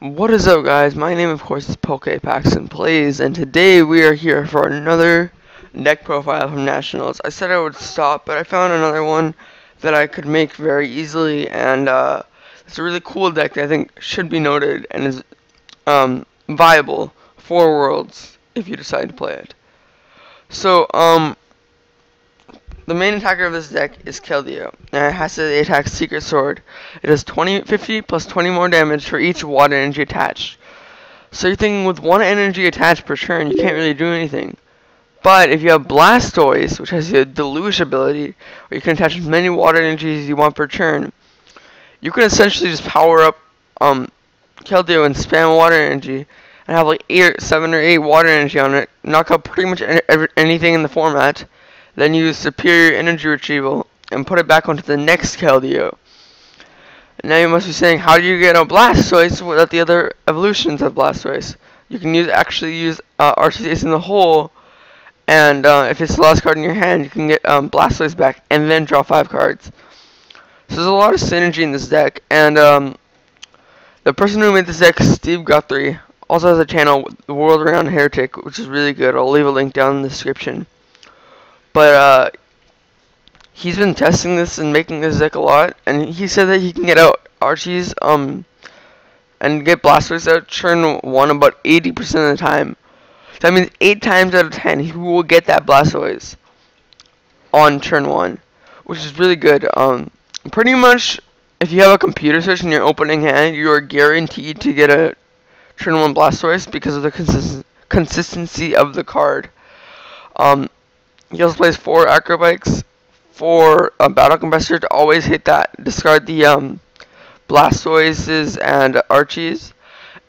What is up, guys? My name, of course, is Paxton Plays, and today we are here for another deck profile from Nationals. I said I would stop, but I found another one that I could make very easily, and it's a really cool deck that I think should be noted and is viable for Worlds if you decide to play it. So, the main attacker of this deck is Keldeo, and it has to attack Secret Sword. It does 50 plus 20 more damage for each water energy attached. So you're thinking with one energy attached per turn, you can't really do anything. But if you have Blastoise, which has the Deluge ability, where you can attach as many water energies as you want per turn, you can essentially just power up Keldeo and spam water energy, and have like 7 or 8 water energy on it, knock out pretty much anything in the format, then use Superior Energy Retrieval and put it back onto the next Keldeo. Now you must be saying, how do you get a Blastoise without the other evolutions of Blastoise? You can actually use Archies in the hole, and if it's the last card in your hand, you can get Blastoise back and then draw 5 cards. So there's a lot of synergy in this deck, and the person who made this deck, Steve Guthrie, also has a channel, The World Renowned Heretic, which is really good. I'll leave a link down in the description. But he's been testing this and making this deck a lot, and he said that he can get out Archies and get Blastoise out turn 1 about 80% of the time. So that means 8 times out of 10 he will get that Blastoise on turn 1, which is really good. Pretty much, if you have a computer switch in your opening hand, you are guaranteed to get a turn 1 Blastoise because of the consistency of the card. He also plays 4 Acrobikes, 4 Battle Compressor to always hit that. Discard the Blastoises and Archies.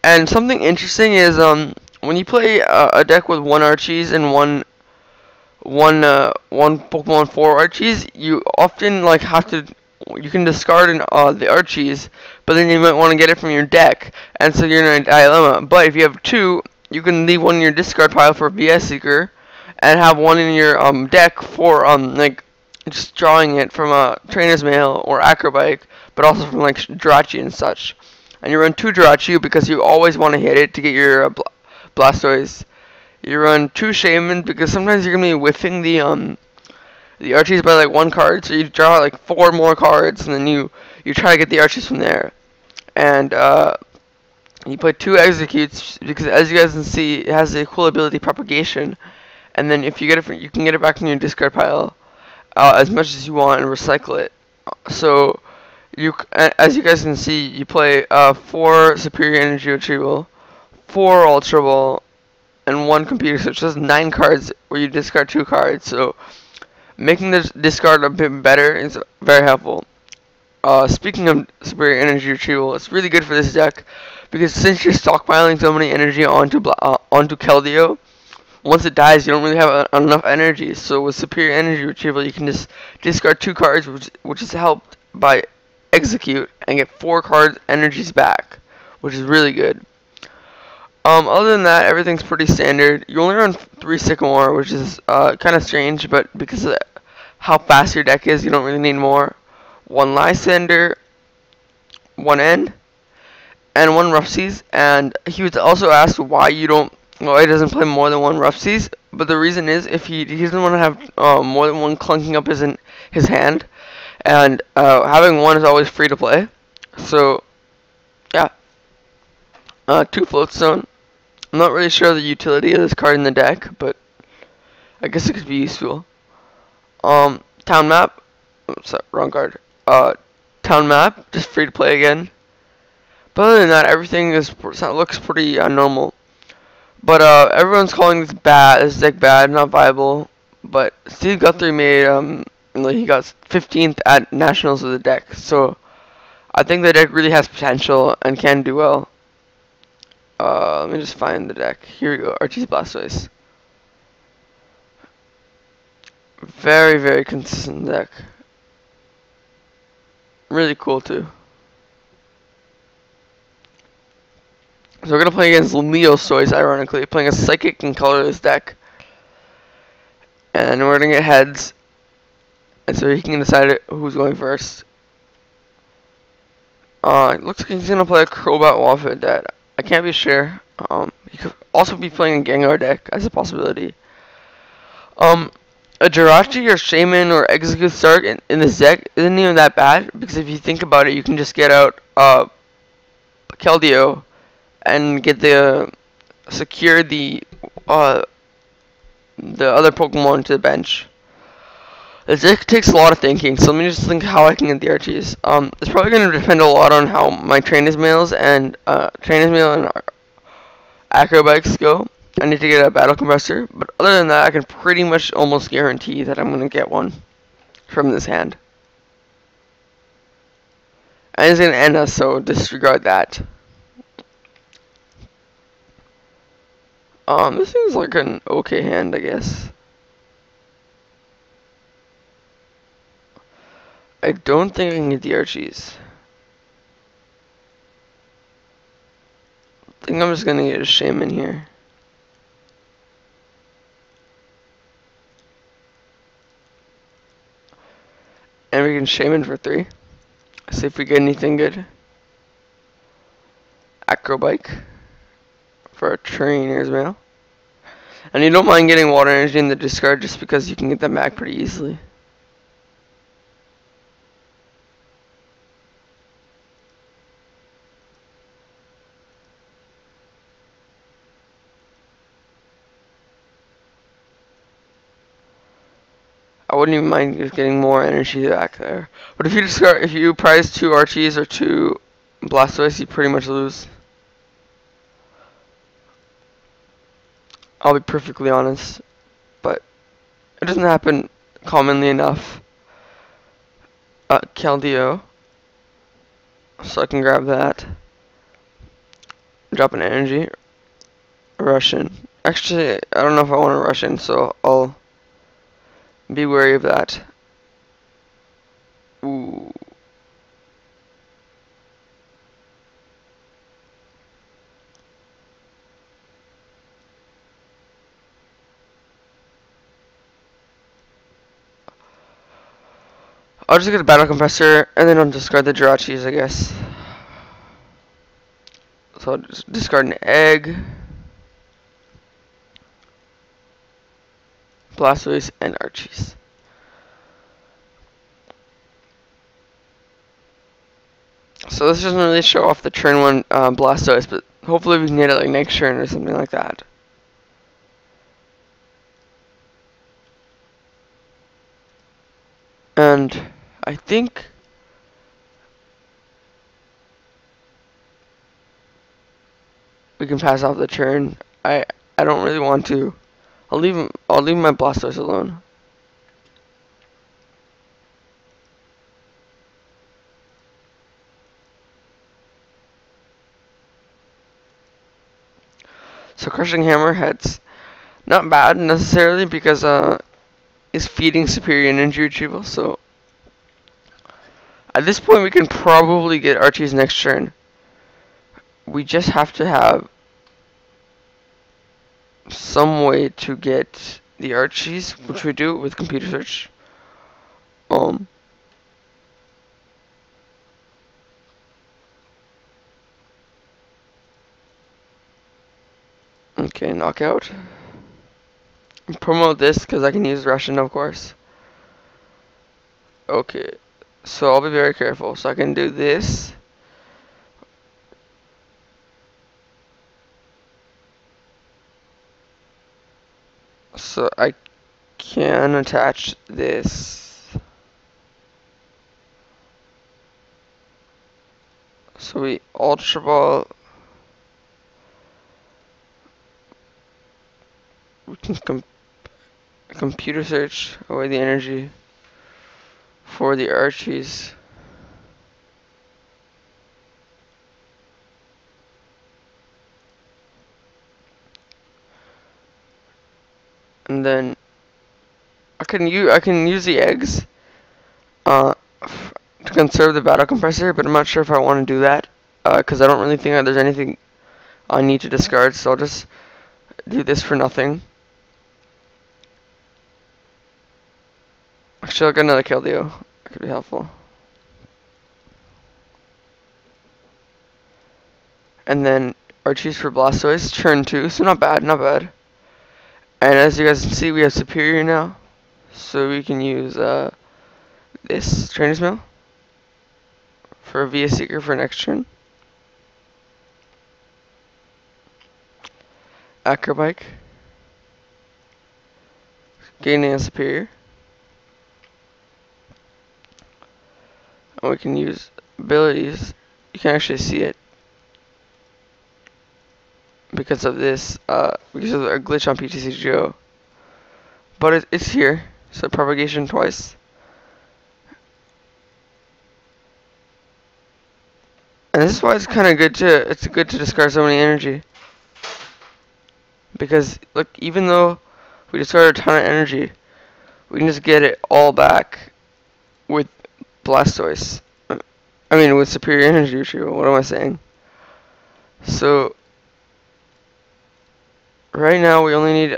And something interesting is when you play a deck with 1 Archies and one Pokemon 4 Archies, you often you can discard the Archies, but then you might want to get it from your deck, and so you're in a dilemma. But if you have 2, you can leave one in your discard pile for VS Seeker, and have one in your deck for just drawing it from a Trainer's Mail or Acrobike, but also from like Jirachi and such. And you run 2 Jirachi because you always want to hit it to get your Blastoise. You run 2 Shaman because sometimes you're gonna be whiffing the Archies by like 1 card, so you draw like 4 more cards, and then you try to get the Archies from there. And you play 2 Executes because, as you guys can see, it has the cool ability Propagation. And then if you get it, you can get it back in your discard pile as much as you want and recycle it. So as you guys can see, you play 4 Superior Energy Retrieval, 4 Ultra Ball, and 1 Computer Switch. So that's 9 cards where you discard 2 cards. So making this discard a bit better is very helpful. Speaking of Superior Energy Retrieval, it's really good for this deck because since you're stockpiling so many energy onto Keldeo, once it dies, you don't really have enough energy. So with Superior Energy Retrieval, you can just discard 2 cards, which is helped by Execute, and get 4 cards energies back, which is really good. Other than that, everything's pretty standard. You only run 3 Sycamore, which is kind of strange, but because of how fast your deck is, you don't really need more. 1 Lysander, 1 N, and 1 Rough-Seas. And he was also asked why he doesn't play more than 1 Rough-Seas, but the reason is if he doesn't want to have more than 1 clunking up his hand, and having 1 is always free to play. So yeah, 2 Floatstone. I'm not really sure the utility of this card in the deck, but I guess it could be useful. Town Map. Oops, sorry, wrong card. Town Map, just free to play again. But other than that, everything looks pretty normal. But everyone's calling this deck bad, not viable. But Steve Guthrie made he got 15th at Nationals with the deck, so I think the deck really has potential and can do well. Let me just find the deck. Here we go, Archies Blastoise. Very, very consistent deck. Really cool too. So we're gonna play against Leostoise, ironically, playing a Psychic and Colorless deck. And we're gonna get heads. And so he can decide who's going first. It looks like he's gonna play a Crobat Wafid that can't be sure. You could also be playing a Gengar deck as a possibility. Um, a Jirachi or Shaman or Execute Stark in this deck isn't even that bad, because if you think about it, you can just get out Keldeo and get the secure the other Pokemon to the bench. This deck takes a lot of thinking, so let me just think how I can get the Archies. It's probably going to depend a lot on how my Trainers Mails and Acrobikes go. I need to get a Battle Compressor, but other than that, I can pretty much almost guarantee that I'm going to get one from this hand. And it's going to end us, so disregard that. This seems like an okay hand, I guess. I don't think I can get the Archies. I think I'm just gonna get a Shaman here. And we can Shaman for 3. See if we get anything good. Acrobike for a Trainer's Mail. And you don't mind getting Water Energy in the discard just because you can get them back pretty easily. I wouldn't even mind just getting more energy back there. But if you prize 2 Archies or 2 Blastoise, you pretty much lose. I'll be perfectly honest, but it doesn't happen commonly enough. Keldeo, so I can grab that. Drop an energy. Russian. Actually, I don't know if I want a Russian, so I'll be wary of that. Ooh. I'll just get a Battle Compressor, and then I'll discard the Jirachis, I guess. So I'll just discard an Egg, Blastoise, and Archies. So this doesn't really show off the turn 1 Blastoise, but hopefully we can get it like next turn or something like that. And I think we can pass off the turn. I don't really want to. I'll leave my Blastoise alone. So Crushing Hammer heads not bad necessarily because is feeding superior energy retrieval, so at this point we can probably get Archie's next turn. We just have to have some way to get the Archies, which we do with computer search. Okay, knockout. Promote this because I can use Russian, of course. Okay, so I'll be very careful. So I can do this. So I can attach this. So we Ultra Ball. We can computer search away the energy for the Archies. And then I can use the eggs to conserve the Battle Compressor, but I'm not sure if I want to do that because I don't really think that there's anything I need to discard, so I'll just do this for nothing. Actually, I'll get another Keldeo. That could be helpful. And then Archies for Blastoise, turn 2, so not bad, not bad. And as you guys can see, we have Superior now. So we can use this Trainer's Mail for a VS Seeker for next turn. Acrobike. Gaining a Superior. And we can use abilities. You can actually see it because of this, because of a glitch on TCGO. But it's here. So propagation twice. And this is why it's kind of good to discard so many energy. Because look, even though we discard a ton of energy, we can just get it all back with Blastoise. I mean, with superior energy retrieval. What am I saying? So right now we only need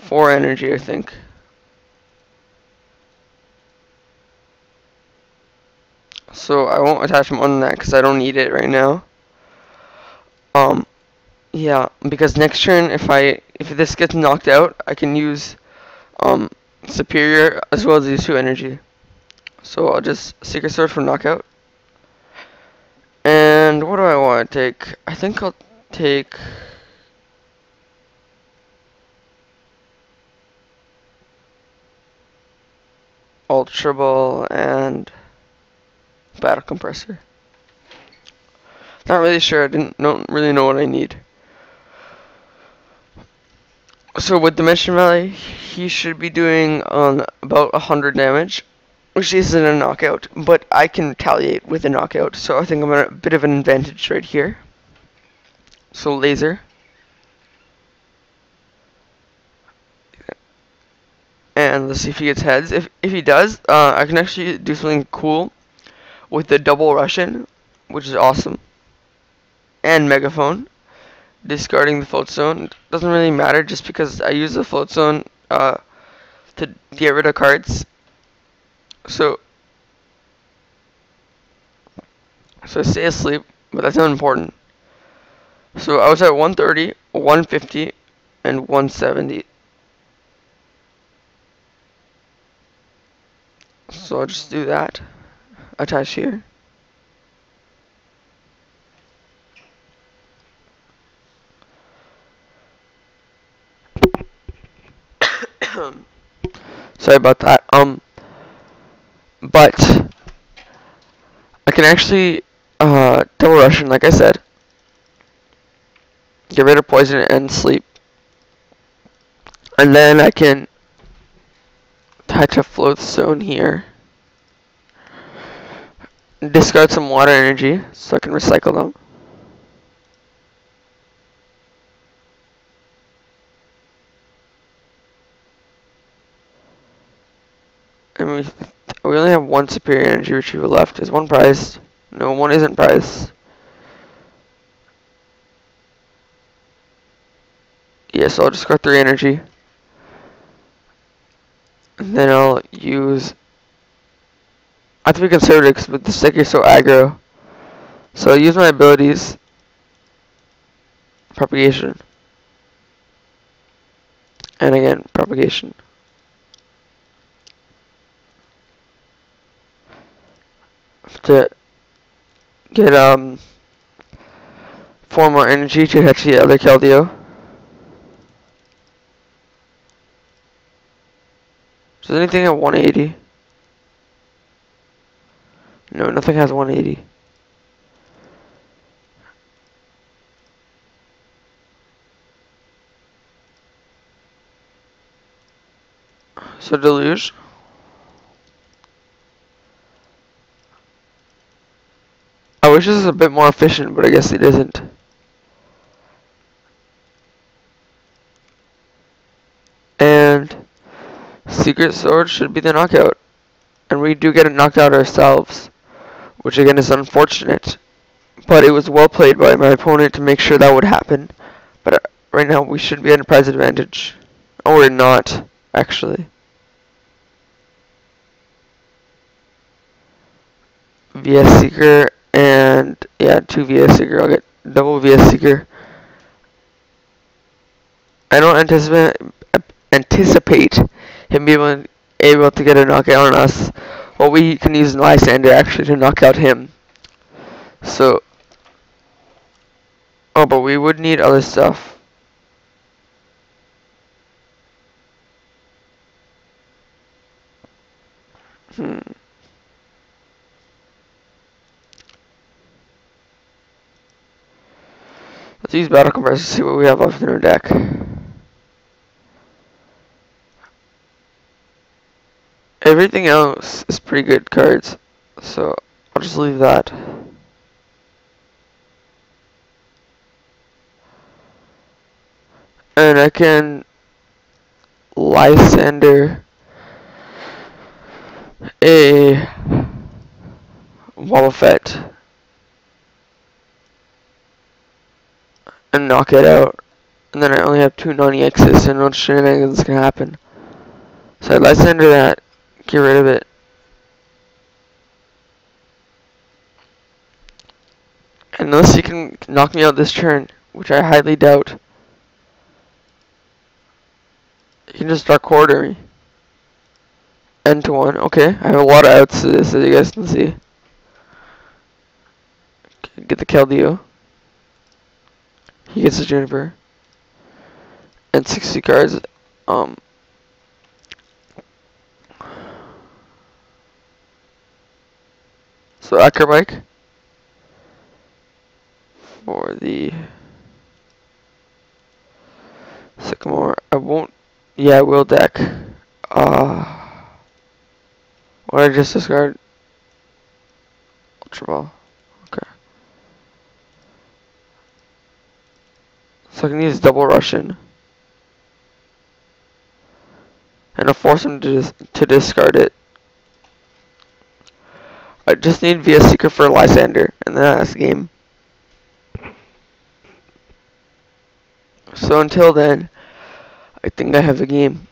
4 energy, I think. So I won't attach more than that because I don't need it right now. Yeah, because next turn if this gets knocked out, I can use superior as well as these 2 energy. So I'll just Secret Sword for knockout. And what do I want to take? I think I'll take Ultra Ball and Battle Compressor. Not really sure. Don't really know what I need. So with Dimension Valley, he should be doing about 100 damage, which isn't a knockout, but I can retaliate with a knockout. So I think I'm at a bit of an advantage right here. So laser. And let's see if he gets heads. If he does, I can actually do something cool with the double Russian, which is awesome. And Megaphone. Discarding the float zone doesn't really matter just because I use the float zone to get rid of cards. So stay asleep, but that's not important. So I was at 130, 150, and 170. So I'll just do that. Attach here. Sorry about that. But I can actually double Russian, like I said. Get rid of poison and sleep. And then I can attach a float zone here. Discard some water energy so I can recycle them. And we only have 1 superior energy retrieval left. Is 1 prized? No, 1 isn't prized. Yeah, so I'll discard 3 energy. And then I'll use... I have to be conservative because with the stick you're so aggro. So I'll use my abilities. Propagation. And again, propagation. To get 4 more energy to attach the other Keldeo. Is there anything at 180? No, nothing has 180. So Deluge. I wish this was a bit more efficient, but I guess it isn't. And Secret Sword should be the knockout. And we do get it knocked out ourselves, which again is unfortunate. But it was well played by my opponent to make sure that would happen. But right now we should be at a prize advantage. Oh, we're not, actually. VS Seeker and yeah, 2 VS Seeker. I'll get double VS Seeker. I don't anticipate him being able to get a knockout on us. Well, we can use Lysander actually to knock out him. So, oh, but we would need other stuff. Let's use battle compressor to see what we have left in our deck. Everything else is pretty good cards, so I'll just leave that. And I can Lysander a Wobbuffet and knock it out. And then I only have 2 non-EXs, and no shenanigans can happen. So I Lysander that, get rid of it. Unless he can knock me out this turn, which I highly doubt. He can just Dark Quarter me. End to 1. Okay, I have a lot of outs to this, as you guys can see. Okay, get the Keldeo. He gets the Juniper. And 60 cards. So Acrobike for the Sycamore. I won't. Yeah, I will deck. What did I just discard? Ultra Ball. Okay. So I can use double Russian. And I'll force him to discard it. I just need VS Seeker for Lysander, and then that's the game. So until then, I think I have the game.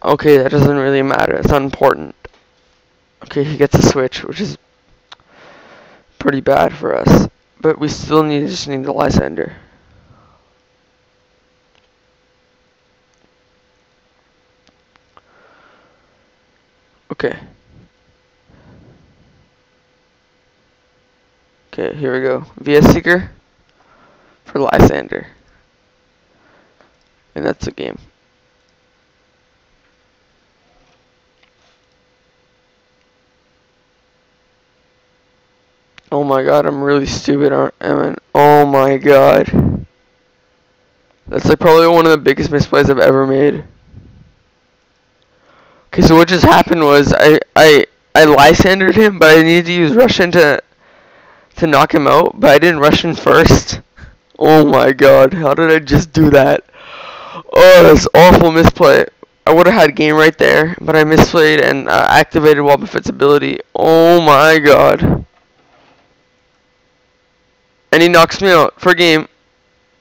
Okay, that doesn't really matter. It's unimportant. Okay, he gets a switch, which is pretty bad for us. But we still just need the Lysander. Okay. Okay, here we go. VS Seeker for Lysander. And that's the game. Oh my god, I'm really stupid, aren't I? Oh my god. That's like probably one of the biggest misplays I've ever made. Okay, so what just happened was I Lysandered him, but I needed to use Russian to knock him out, but I didn't Russian first. Oh my god, how did I just do that? Oh, that's awful misplay. I would have had game right there, but I misplayed and activated Wobbuffet's ability. Oh my god. And he knocks me out for game.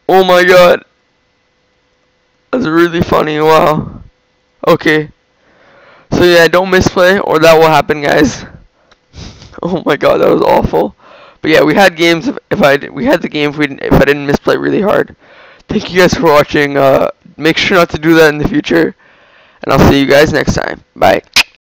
Oh my god. That's really funny, wow. Okay. So yeah, don't misplay or that will happen, guys. Oh my god, that was awful. But yeah, we had games we had the game if I didn't misplay really hard. Thank you guys for watching. Make sure not to do that in the future. And I'll see you guys next time. Bye.